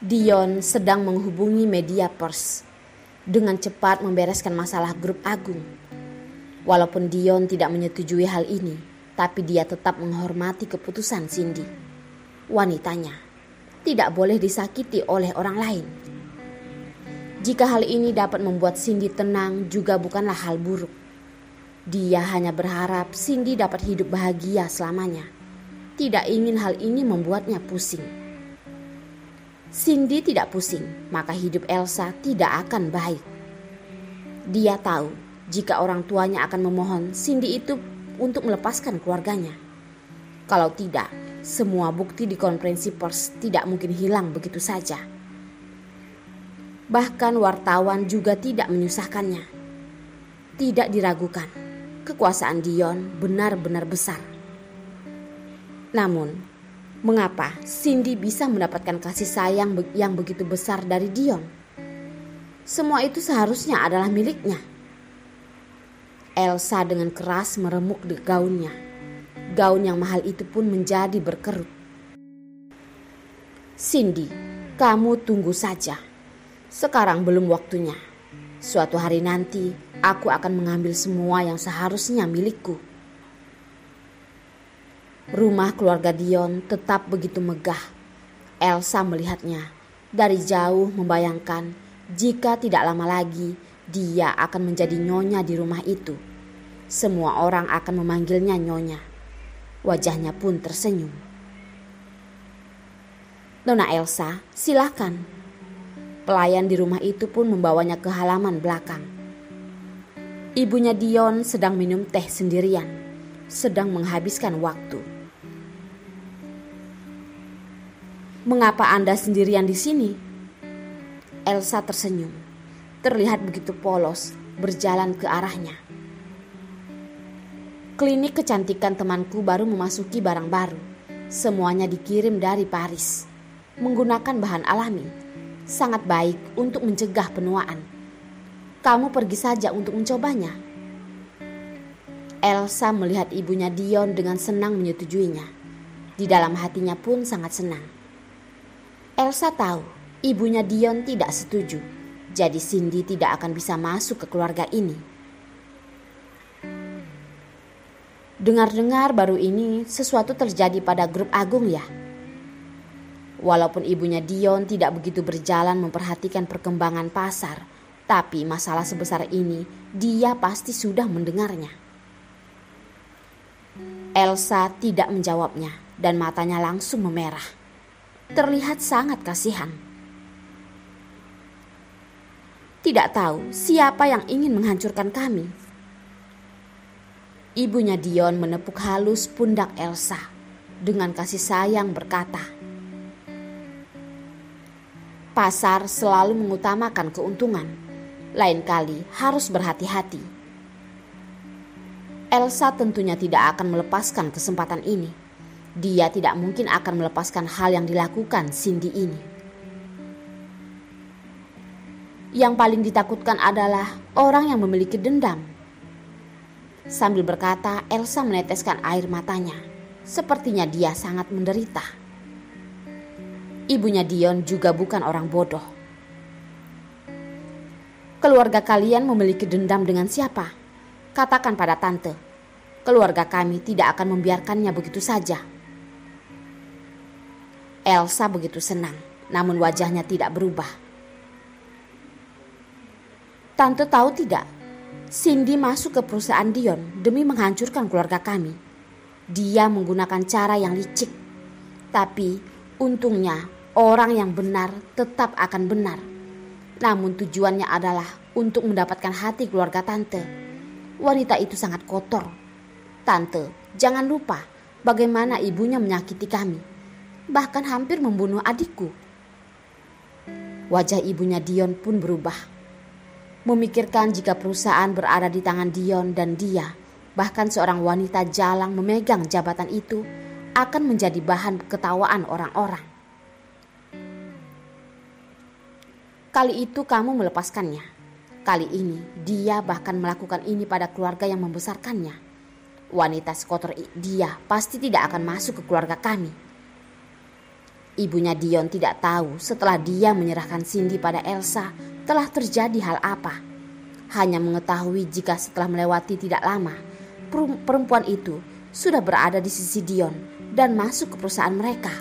Dion sedang menghubungi media pers dengan cepat membereskan masalah grup Agung. Walaupun Dion tidak menyetujui hal ini, tapi dia tetap menghormati keputusan Cindy. Wanitanya tidak boleh disakiti oleh orang lain. Jika hal ini dapat membuat Cindy tenang juga bukanlah hal buruk. Dia hanya berharap Cindy dapat hidup bahagia selamanya. Tidak ingin hal ini membuatnya pusing. Cindy tidak pusing, maka hidup Elsa tidak akan baik. Dia tahu jika orang tuanya akan memohon Cindy itu untuk melepaskan keluarganya. Kalau tidak, semua bukti di konferensi pers tidak mungkin hilang begitu saja. Bahkan wartawan juga tidak menyusahkannya. Tidak diragukan, kekuasaan Dion benar-benar besar. Namun, mengapa Cindy bisa mendapatkan kasih sayang yang begitu besar dari Dion? Semua itu seharusnya adalah miliknya. Elsa dengan keras meremuk di gaunnya. Gaun yang mahal itu pun menjadi berkerut. Cindy, kamu tunggu saja. Sekarang belum waktunya. Suatu hari nanti aku akan mengambil semua yang seharusnya milikku. Rumah keluarga Dion tetap begitu megah. Elsa melihatnya dari jauh, membayangkan jika tidak lama lagi dia akan menjadi nyonya di rumah itu. Semua orang akan memanggilnya nyonya. Wajahnya pun tersenyum. Nona Elsa, silakan. Pelayan di rumah itu pun membawanya ke halaman belakang. Ibunya Dion sedang minum teh sendirian, sedang menghabiskan waktu. Mengapa Anda sendirian di sini? Elsa tersenyum, terlihat begitu polos, berjalan ke arahnya. Klinik kecantikan temanku baru memasuki barang baru. Semuanya dikirim dari Paris. Menggunakan bahan alami. Sangat baik untuk mencegah penuaan. Kamu pergi saja untuk mencobanya. Elsa melihat ibunya Dion dengan senang menyetujuinya. Di dalam hatinya pun sangat senang. Elsa tahu ibunya Dion tidak setuju, jadi Cindy tidak akan bisa masuk ke keluarga ini. Dengar-dengar baru ini sesuatu terjadi pada grup Agung ya. Walaupun ibunya Dion tidak begitu berjalan memperhatikan perkembangan pasar, tapi masalah sebesar ini dia pasti sudah mendengarnya. Elsa tidak menjawabnya dan matanya langsung memerah. Terlihat sangat kasihan. Tidak tahu siapa yang ingin menghancurkan kami. Ibunya Dion menepuk halus pundak Elsa dengan kasih sayang berkata, pasar selalu mengutamakan keuntungan, lain kali harus berhati-hati. Elsa tentunya tidak akan melepaskan kesempatan ini. Dia tidak mungkin akan melepaskan hal yang dilakukan Cindy ini. Yang paling ditakutkan adalah orang yang memiliki dendam. Sambil berkata, Elsa meneteskan air matanya. Sepertinya dia sangat menderita. Ibunya Dion juga bukan orang bodoh. Keluarga kalian memiliki dendam dengan siapa? Katakan pada tante. Keluarga kami tidak akan membiarkannya begitu saja. Elsa begitu senang, namun wajahnya tidak berubah. Tante tahu tidak, Cindy masuk ke perusahaan Dion demi menghancurkan keluarga kami. Dia menggunakan cara yang licik, tapi untungnya orang yang benar tetap akan benar. Namun tujuannya adalah untuk mendapatkan hati keluarga tante. Wanita itu sangat kotor. Tante, jangan lupa bagaimana ibunya menyakiti kami. Bahkan hampir membunuh adikku. Wajah ibunya Dion pun berubah. Memikirkan jika perusahaan berada di tangan Dion dan dia, bahkan seorang wanita jalang memegang jabatan itu, akan menjadi bahan ketawaan orang-orang. Kali itu kamu melepaskannya. Kali ini dia bahkan melakukan ini pada keluarga yang membesarkannya. Wanita sekotor dia pasti tidak akan masuk ke keluarga kami. Ibunya Dion tidak tahu setelah dia menyerahkan Cindy pada Elsa telah terjadi hal apa. Hanya mengetahui jika setelah melewati tidak lama, perempuan itu sudah berada di sisi Dion dan masuk ke perusahaan mereka.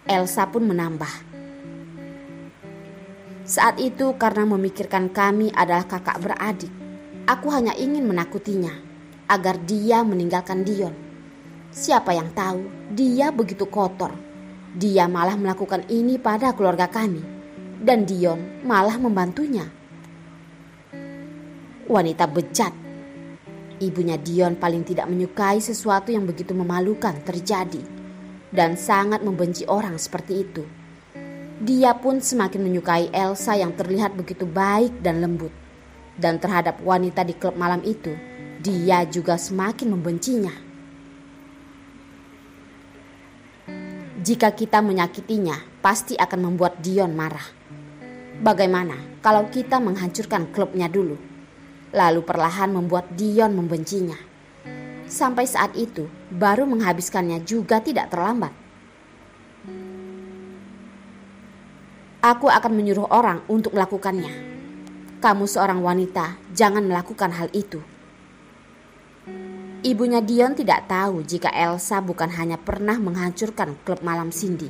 Elsa pun menambah. Saat itu karena memikirkan kami adalah kakak beradik, aku hanya ingin menakutinya agar dia meninggalkan Dion. Siapa yang tahu dia begitu kotor. Dia malah melakukan ini pada keluarga kami dan Dion malah membantunya. Wanita bejat. Ibunya Dion paling tidak menyukai sesuatu yang begitu memalukan terjadi dan sangat membenci orang seperti itu. Dia pun semakin menyukai Elsa yang terlihat begitu baik dan lembut. Dan terhadap wanita di klub malam itu, dia juga semakin membencinya. Jika kita menyakitinya, pasti akan membuat Dion marah. Bagaimana kalau kita menghancurkan klubnya dulu, lalu perlahan membuat Dion membencinya? Sampai saat itu, baru menghabiskannya juga tidak terlambat. Aku akan menyuruh orang untuk melakukannya. Kamu seorang wanita, jangan melakukan hal itu. Ibunya Dion tidak tahu jika Elsa bukan hanya pernah menghancurkan klub malam Cindy,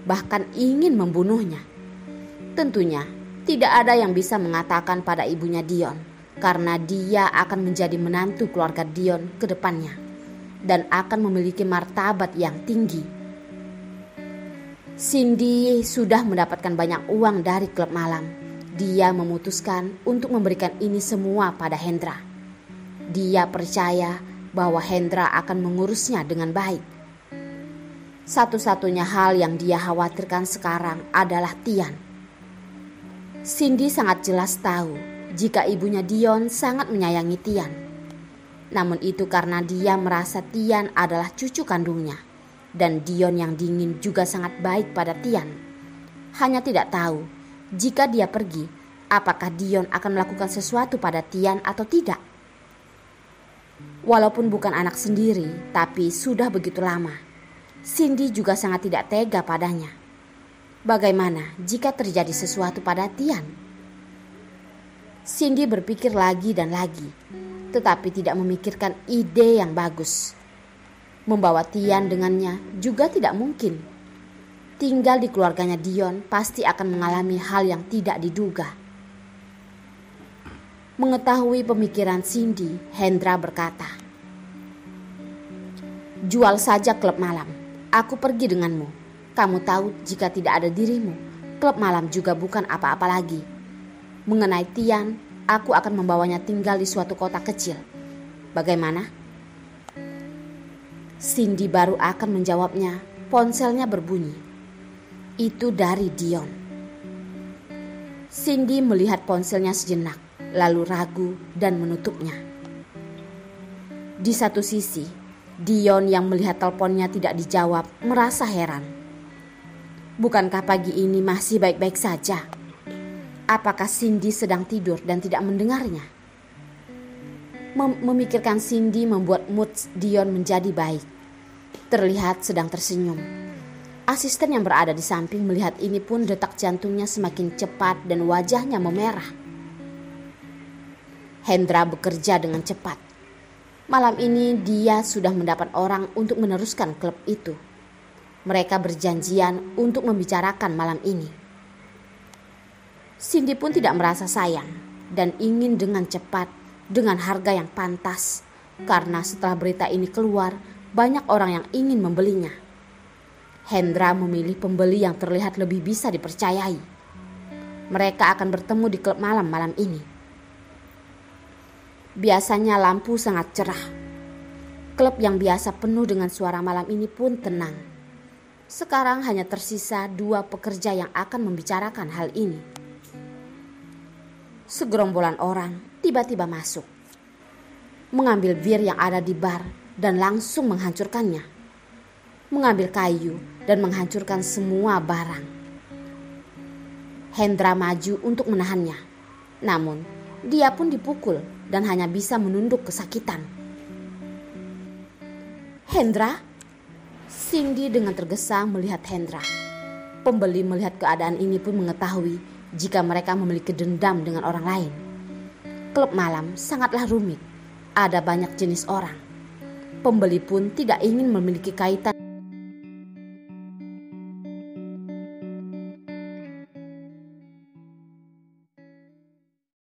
bahkan ingin membunuhnya. Tentunya tidak ada yang bisa mengatakan pada ibunya Dion, karena dia akan menjadi menantu keluarga Dion ke depannya dan akan memiliki martabat yang tinggi. Cindy sudah mendapatkan banyak uang dari klub malam. Dia memutuskan untuk memberikan ini semua pada Hendra. Dia percaya bahwa Hendra akan mengurusnya dengan baik. Satu-satunya hal yang dia khawatirkan sekarang adalah Tian. Cindy sangat jelas tahu jika ibunya Dion sangat menyayangi Tian. Namun itu karena dia merasa Tian adalah cucu kandungnya. Dan Dion yang dingin juga sangat baik pada Tian. Hanya tidak tahu jika dia pergi, apakah Dion akan melakukan sesuatu pada Tian atau tidak. Walaupun bukan anak sendiri, tapi sudah begitu lama, Cindy juga sangat tidak tega padanya. Bagaimana jika terjadi sesuatu pada Tian? Cindy berpikir lagi dan lagi, tetapi tidak memikirkan ide yang bagus. Membawa Tian dengannya juga tidak mungkin. Tinggal di keluarganya Dion pasti akan mengalami hal yang tidak diduga. Mengetahui pemikiran Cindy, Hendra berkata, "Jual saja klub malam. Aku pergi denganmu. Kamu tahu jika tidak ada dirimu, klub malam juga bukan apa-apa lagi. Mengenai Tian, aku akan membawanya tinggal di suatu kota kecil. Bagaimana?" Cindy baru akan menjawabnya, ponselnya berbunyi. Itu dari Dion. Cindy melihat ponselnya sejenak, lalu ragu dan menutupnya. Di satu sisi, Dion yang melihat teleponnya tidak dijawab merasa heran. Bukankah pagi ini masih baik-baik saja? Apakah Cindy sedang tidur dan tidak mendengarnya? Memikirkan Cindy membuat mood Dion menjadi baik. Terlihat sedang tersenyum. Asisten yang berada di samping melihat ini pun detak jantungnya semakin cepat dan wajahnya memerah. Hendra bekerja dengan cepat. Malam ini dia sudah mendapat orang untuk meneruskan klub itu. Mereka berjanjian untuk membicarakan malam ini. Cindy pun tidak merasa sayang dan ingin dengan cepat, dengan harga yang pantas. Karena setelah berita ini keluar, banyak orang yang ingin membelinya. Hendra memilih pembeli yang terlihat lebih bisa dipercayai. Mereka akan bertemu di klub malam ini. Biasanya lampu sangat cerah. Klub yang biasa penuh dengan suara malam ini pun tenang. Sekarang hanya tersisa 2 pekerja yang akan membicarakan hal ini. Segerombolan orang tiba-tiba masuk, mengambil bir yang ada di bar dan langsung menghancurkannya. Mengambil kayu dan menghancurkan semua barang. Hendra maju untuk menahannya. Namun, dia pun dipukul dan hanya bisa menunduk kesakitan. "Hendra?" Cindy dengan tergesa melihat Hendra. Pembeli melihat keadaan ini pun mengetahui jika mereka memiliki dendam dengan orang lain. Klub malam sangatlah rumit, ada banyak jenis orang. Pembeli pun tidak ingin memiliki kaitan